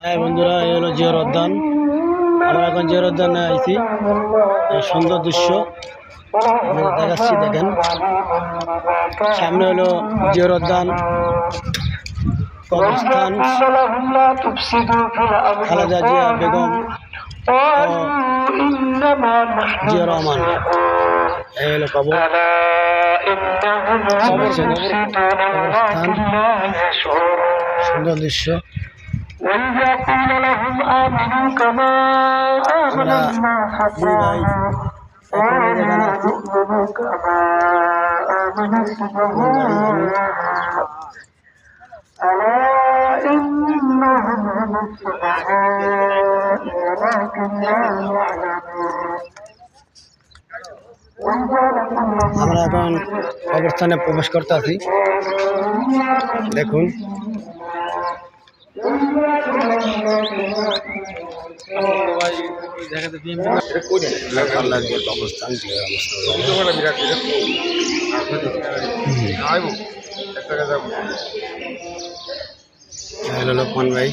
হ্যাঁ বন্ধুরা, এই হলো জিয়ার উদ্যান। আমরা এখন জিয়ার উদ্যানে আইছি। এই সুন্দর দৃশ্য আপনাদের দেখাচ্ছি, দেখেন। সামনে হলো জিয়ার উদ্যান, কবরস্থান, খালেদা জিয়া বেগম ও জিয়া রহমান। এই হলো কবরস্থান, সুন্দর দৃশ্য। আমরা দুই ভাই এখানে আছি। আমরা এখন কবরস্থানে প্রবেশ করতে আছি, দেখুন। লোকমান ভাই,